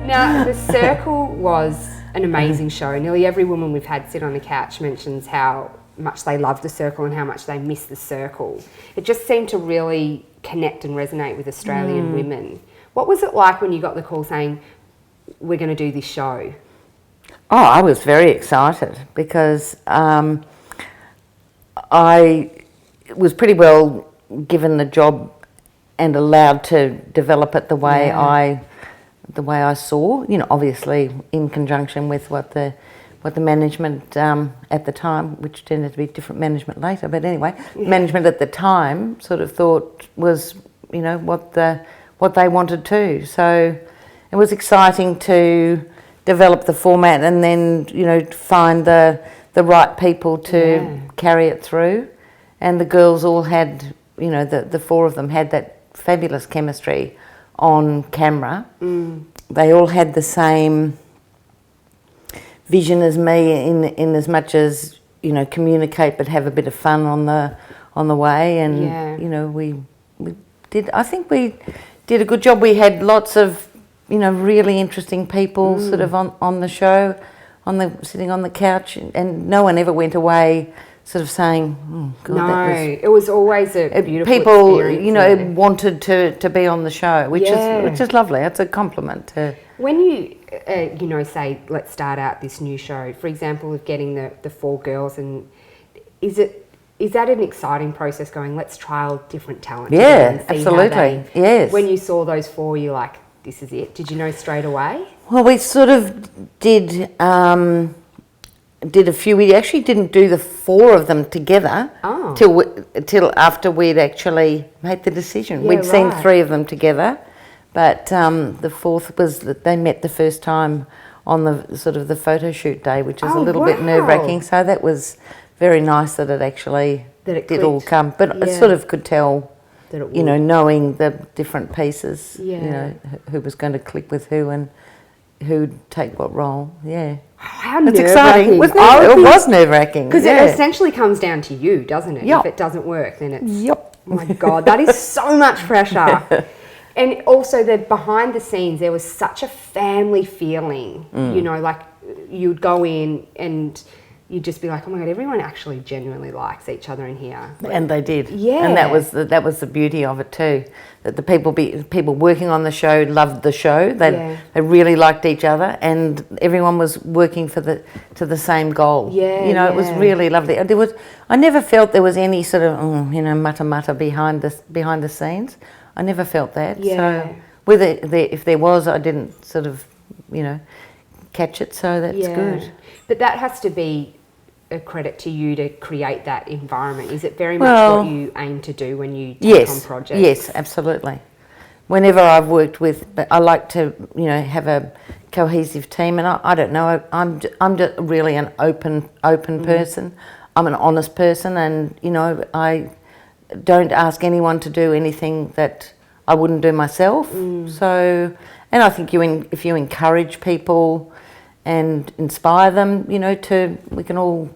Now, The Circle was an amazing show. Nearly every woman we've had sit on the couch mentions how much they love The Circle and how much they miss The Circle. It just seemed to really connect and resonate with Australian women. What was it like when you got the call saying, we're going to do this show? Oh, I was very excited because I was pretty well given the job and allowed to develop it the way I saw. You know, obviously in conjunction with what the management at the time, which tended to be different management later, but anyway, management at the time sort of thought was, you know, what they wanted to. So it was exciting to develop the format and then, you know, find the right people to carry it through. And the girls all had, you know, the four of them had that fabulous chemistry on camera. They all had the same vision as me in as much as, you know, communicate but have a bit of fun on the way. And you know, we did a good job. We had lots of, you know, really interesting people sort of on the show, sitting on the couch, and no one ever went away sort of saying, oh, God, it was always a beautiful people, experience. You know, wanted to be on the show, which is lovely. It's a compliment to. When you, you know, say, let's start out this new show, for example, of getting the four girls, and is that an exciting process going, let's trial different talent? Yeah, absolutely. Yes. When you saw those four, you're like, this is it. Did you know straight away? Well, we sort of did a few. We actually didn't do the four of them together till after we'd actually made the decision. We'd seen three of them together, but the fourth was that they met the first time on the sort of the photo shoot day, which is a little bit nerve-wracking. So that was very nice that it actually did all come. But I sort of could tell, you know, knowing the different pieces, you know, who was going to click with who and who'd take what role. Yeah. How it's exciting, wasn't it? It was nerve-wracking. Because it essentially comes down to you, doesn't it? If it doesn't work, then it's... Oh my God, that is so much pressure. And also the behind the scenes, there was such a family feeling, you know, like you'd go in and you'd just be like, oh my God, everyone actually genuinely likes each other in here. And they did. Yeah. And that was the beauty of it too, that the people working on the show loved the show. They really liked each other, and everyone was working to the same goal. Yeah. You know, it was really lovely. I never felt there was any sort of you know, mutter behind the scenes. I never felt that. Yeah. So if there was, I didn't sort of, you know, catch it. So that's good. But that has to be a credit to you to create that environment. Is it very much what you aim to do when you take on projects? Yes, absolutely. Whenever I've worked with, but I like to, you know, have a cohesive team, and I don't know, I'm just really an open person. I'm an honest person, and you know, I don't ask anyone to do anything that I wouldn't do myself. So, and I think if you encourage people and inspire them, you know, we can all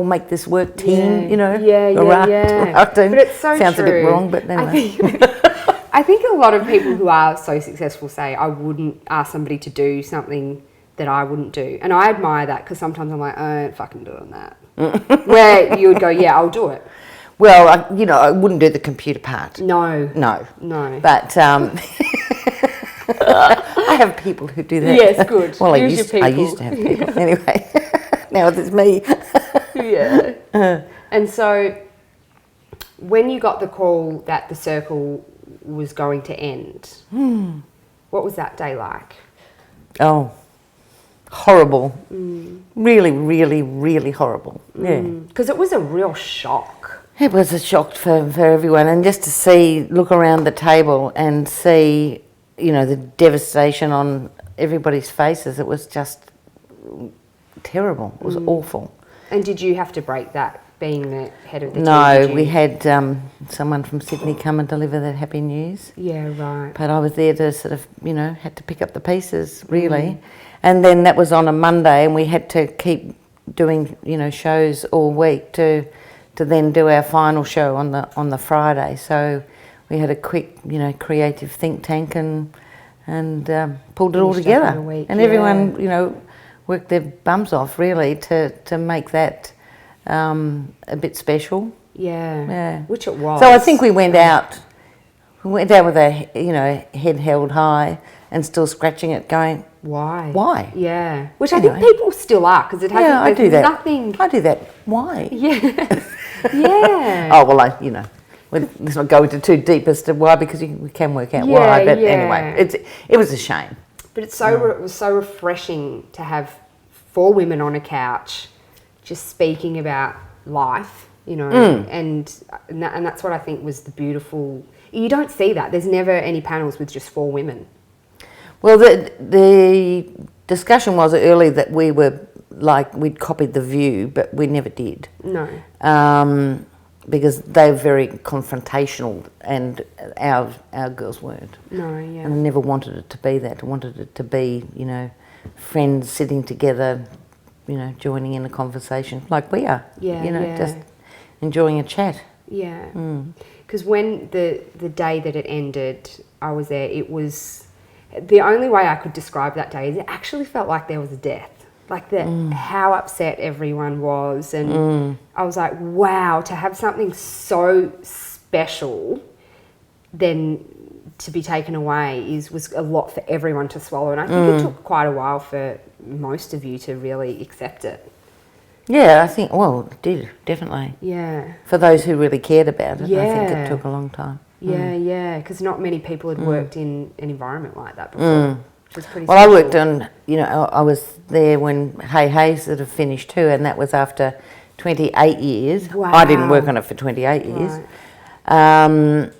make this work team, you know. But it's so sounds true. A bit wrong, but anyway. I think a lot of people who are so successful say, I wouldn't ask somebody to do something that I wouldn't do. And I admire that, because sometimes I'm like, I ain't fucking doing that. Where you would go, yeah, I'll do it. Well, you know, I wouldn't do the computer part. No. But I have people who do that. Yes, good. Well, I used to have people. Anyway, now it's me. And so when you got the call that The Circle was going to end, what was that day like? Oh, horrible. Really, really, really horrible. Yeah. Because it was a real shock. It was a shock for everyone, and just to look around the table and see, you know, the devastation on everybody's faces, it was just terrible. It was awful. And did you have to break that, being the head of the team? No, we had someone from Sydney come and deliver that happy news. Yeah, right. But I was there to sort of, you know, had to pick up the pieces, really. And then that was on a Monday, and we had to keep doing, you know, shows all week to then do our final show on the Friday. So we had a quick, you know, creative think tank and and pulled it all Finished up in together. a week, And yeah. everyone, you know, worked their bums off really to make that a bit special. Yeah. Which it was. So I think we went out with a, you know, head held high and still scratching it, going, why? Yeah. Which I think people still are, because it hasn't. Yeah, I do that. Nothing. I do that. Why? Yes. Yeah. Oh well, you know, let's not go into too deep as to why, because we can work out why. But anyway, it was a shame. But it's so it was so refreshing to have 4 women on a couch, just speaking about life, you know, and that's what I think was the beautiful. You don't see that. There's never any panels with just 4 women. Well, the discussion was early that we were like, we'd copied The View, but we never did. No. Because they were very confrontational, and our girls weren't. No, yeah. And I never wanted it to be that. I wanted it to be, you know, friends sitting together, you know, joining in a conversation like we are. Yeah, you know, just enjoying a chat. Yeah. Because when the day that it ended, I was there, it was... The only way I could describe that day is it actually felt like there was a death. Like how upset everyone was. And I was like, wow, to have something so special then to be taken away was a lot for everyone to swallow. And I think it took quite a while for most of you to really accept it. Yeah, I think, well, it did, definitely. Yeah. For those who really cared about it, Yeah. I think it took a long time. Yeah, because not many people had worked in an environment like that before. Which was pretty Well, I special. worked on, you know, I was there when Hey Hey sort of finished too, and that was after 28 years. Wow. I didn't work on it for 28 years. Right.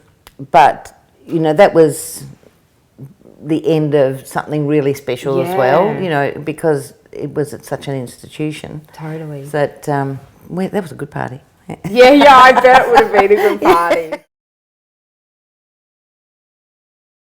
But, you know, that was the end of something really special as well, you know, because it was at such an institution. Totally. That, that was a good party. Yeah, I bet it would have been a good party.